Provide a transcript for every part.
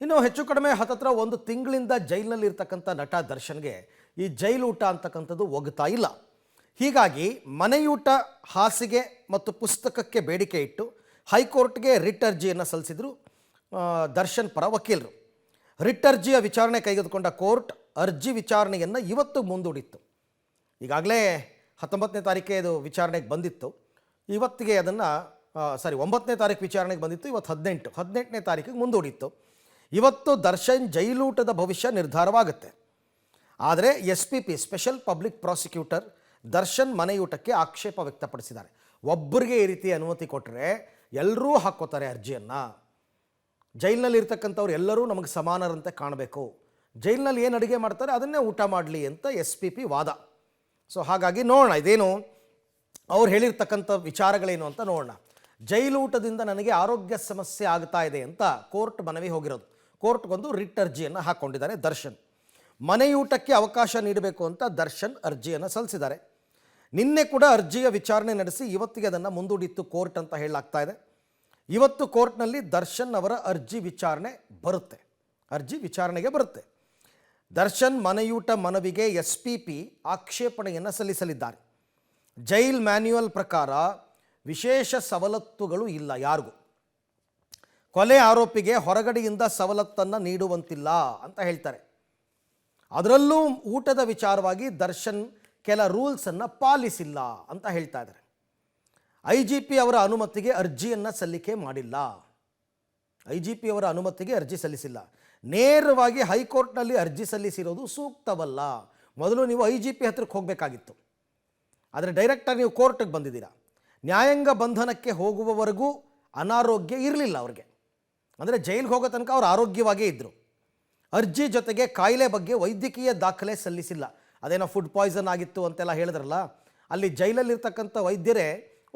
ಇನ್ನು ಹೆಚ್ಚು ಕಡಿಮೆ ಹತ್ತತ್ರ ಒಂದು ತಿಂಗಳಿಂದ ಜೈಲಿನಲ್ಲಿ ಇರ್ತಕ್ಕಂಥ ನಟ ದರ್ಶನ್ಗೆ ಈ ಜೈಲೂಟ ಅಂತಕ್ಕಂಥದ್ದು ಒಗ್ತಾ ಇಲ್ಲ. ಹೀಗಾಗಿ ಮನೆಯೂಟ, ಹಾಸಿಗೆ ಮತ್ತು ಪುಸ್ತಕಕ್ಕೆ ಬೇಡಿಕೆ ಇಟ್ಟು ಹೈಕೋರ್ಟ್ಗೆ ರಿಟ್ ಅರ್ಜಿಯನ್ನು ಸಲ್ಲಿಸಿದರು ದರ್ಶನ್ ಪರ ವಕೀಲರು. ರಿಟ್ ಅರ್ಜಿಯ ವಿಚಾರಣೆ ಕೈಗೆತ್ತಿಕೊಂಡ ಕೋರ್ಟ್ ಅರ್ಜಿ ವಿಚಾರಣೆಯನ್ನು ಇವತ್ತು ಮುಂದೂಡಿತ್ತು. ಈಗಾಗಲೇ 19ನೇ ತಾರೀಕೆ ಇದು ವಿಚಾರಣೆಗೆ ಬಂದಿತ್ತು. ಇವತ್ತಿಗೆ ಅದನ್ನು 9ನೇ ತಾರೀಕು ವಿಚಾರಣೆಗೆ ಬಂದಿತ್ತು. ಇವತ್ತು 18ನೇ ತಾರೀಕಿಗೆ ಮುಂದೂಡಿತ್ತು. ಇವತ್ತು ದರ್ಶನ್ ಜೈಲೂಟದ ಭವಿಷ್ಯ ನಿರ್ಧಾರವಾಗುತ್ತೆ. ಆದರೆ SPP special public prosecutor Darshan ಮನೆಯೂಟಕ್ಕೆ ಆಕ್ಷೇಪ ವ್ಯಕ್ತಪಡಿಸಿದ್ದಾರೆ. ಒಬ್ಬರಿಗೆ ಈ ರೀತಿ ಅನುಮತಿ ಕೊಟ್ಟರೆ ಎಲ್ಲರೂ ಹಾಕ್ಕೋತಾರೆ ಅರ್ಜಿಯನ್ನು. ಜೈಲಿನಲ್ಲಿ ಇರ್ತಕ್ಕಂಥವ್ರು ಎಲ್ಲರೂ ನಮಗೆ ಸಮಾನರಂತೆ ಕಾಣಬೇಕು, ಜೈಲಿನಲ್ಲಿ ಏನು ಅಡುಗೆ ಮಾಡ್ತಾರೆ ಅದನ್ನೇ ಊಟ ಮಾಡಲಿ ಅಂತ SPP ವಾದ. ಸೊ ಹಾಗಾಗಿ ನೋಡೋಣ ಇದೇನು ಅವ್ರು ಹೇಳಿರ್ತಕ್ಕಂಥ ವಿಚಾರಗಳೇನು ಅಂತ ನೋಡೋಣ. ಜೈಲೂಟದಿಂದ ನನಗೆ ಆರೋಗ್ಯ ಸಮಸ್ಯೆ ಆಗ್ತಾ ಇದೆ ಅಂತ ಕೋರ್ಟ್ ಮನವಿ ಹೋಗಿರೋದು. ಕೋರ್ಟ್ಗೊಂದು ರಿಟ್ ಅರ್ಜಿಯನ್ನು ಹಾಕ್ಕೊಂಡಿದ್ದಾರೆ ದರ್ಶನ್. ಮನೆಯೂಟಕ್ಕೆ ಅವಕಾಶ ನೀಡಬೇಕು ಅಂತ ದರ್ಶನ್ ಅರ್ಜಿಯನ್ನು ಸಲ್ಲಿಸಿದ್ದಾರೆ. ನಿನ್ನೆ ಕೂಡ ಅರ್ಜಿಯ ವಿಚಾರಣೆ ನಡೆಸಿ ಇವತ್ತಿಗೆ ಅದನ್ನು ಮುಂದೂಡಿತ್ತು ಕೋರ್ಟ್ ಅಂತ ಹೇಳಲಾಗ್ತಾ ಇದೆ. ಇವತ್ತು ಕೋರ್ಟ್ನಲ್ಲಿ ದರ್ಶನ್ ಅವರ ಅರ್ಜಿ ವಿಚಾರಣೆಗೆ ಬರುತ್ತೆ. ದರ್ಶನ್ ಮನೆಯೂಟ ಮನವಿಗೆ SPP ಆಕ್ಷೇಪಣೆಯನ್ನು ಸಲ್ಲಿಸಲಿದ್ದಾರೆ. ಜೈಲ್ ಮ್ಯಾನ್ಯುಯಲ್ ಪ್ರಕಾರ ವಿಶೇಷ ಸವಲತ್ತುಗಳು ಇಲ್ಲ ಯಾರಿಗೂ. ಕೊಲೆ ಆರೋಪಿಗೆ ಹೊರಗಡೆಯಿಂದ ಸವಲತ್ತನ್ನು ನೀಡುವಂತಿಲ್ಲ ಅಂತ ಹೇಳ್ತಾರೆ. ಅದರಲ್ಲೂ ಊಟದ ವಿಚಾರವಾಗಿ ದರ್ಶನ್ ಕೆಲ ರೂಲ್ಸನ್ನು ಪಾಲಿಸಿಲ್ಲ ಅಂತ ಹೇಳ್ತಾ ಇದ್ದಾರೆ. IGP ಅವರ ಅನುಮತಿಗೆ ಅರ್ಜಿಯನ್ನು ಸಲ್ಲಿಕೆ ಮಾಡಿಲ್ಲ. IGP ಅವರ ಅನುಮತಿಗೆ ಅರ್ಜಿ ಸಲ್ಲಿಸಿಲ್ಲ. ನೇರವಾಗಿ ಹೈಕೋರ್ಟ್ನಲ್ಲಿ ಅರ್ಜಿ ಸಲ್ಲಿಸಿರೋದು ಸೂಕ್ತವಲ್ಲ. ಮೊದಲು ನೀವು IGP ಹತ್ರಕ್ಕೆ ಹೋಗಬೇಕಾಗಿತ್ತು. ಆದರೆ ಡೈರೆಕ್ಟಾಗಿ ನೀವು ಕೋರ್ಟಿಗೆ ಬಂದಿದ್ದೀರಾ. ನ್ಯಾಯಾಂಗ ಬಂಧನಕ್ಕೆ ಹೋಗುವವರೆಗೂ ಅನಾರೋಗ್ಯ ಇರಲಿಲ್ಲ ಅವ್ರಿಗೆ. ಅಂದರೆ ಜೈಲಿಗೆ ಹೋಗೋ ತನಕ ಅವ್ರು ಆರೋಗ್ಯವಾಗೇ ಇದ್ದರು. ಅರ್ಜಿ ಜೊತೆಗೆ ಕಾಯಿಲೆ ಬಗ್ಗೆ ವೈದ್ಯಕೀಯ ದಾಖಲೆ ಸಲ್ಲಿಸಿಲ್ಲ. ಅದೇನೋ ಫುಡ್ ಪಾಯ್ಸನ್ ಆಗಿತ್ತು ಅಂತೆಲ್ಲ ಹೇಳಿದ್ರಲ್ಲ, ಅಲ್ಲಿ ಜೈಲಲ್ಲಿರ್ತಕ್ಕಂಥ ವೈದ್ಯರೇ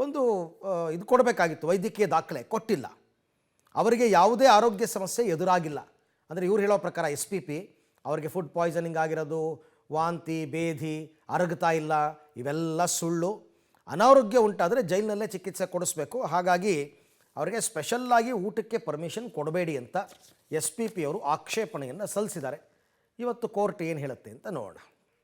ಒಂದು ಇದು ಕೊಡಬೇಕಾಗಿತ್ತು, ವೈದ್ಯಕೀಯ ದಾಖಲೆ ಕೊಟ್ಟಿಲ್ಲ. ಅವರಿಗೆ ಯಾವುದೇ ಆರೋಗ್ಯ ಸಮಸ್ಯೆ ಎದುರಾಗಿಲ್ಲ. ಅಂದರೆ ಇವ್ರು ಹೇಳೋ ಪ್ರಕಾರ SPP ಅವರಿಗೆ ಫುಡ್ ಪಾಯ್ಸನಿಂಗ್ ಆಗಿರೋದು, ವಾಂತಿ ಬೇಧಿ, ಅರಗ್ತಾ ಇಲ್ಲ, ಇವೆಲ್ಲ ಸುಳ್ಳು. ಅನಾರೋಗ್ಯ ಉಂಟಾದರೆ ಜೈಲಿನಲ್ಲೇ ಚಿಕಿತ್ಸೆ ಕೊಡಿಸ್ಬೇಕು. ಹಾಗಾಗಿ ಅವರಿಗೆ ಸ್ಪೆಷಲ್ಲಾಗಿ ಊಟಕ್ಕೆ ಪರ್ಮಿಷನ್ ಕೊಡಬೇಡಿ ಅಂತ SPP ಅವರು ಆಕ್ಷೇಪಣೆಯನ್ನು ಸಲ್ಲಿಸಿದ್ದಾರೆ. ಇವತ್ತು ಕೋರ್ಟ್ ಏನು ಹೇಳುತ್ತೆ ಅಂತ ನೋಡೋಣ.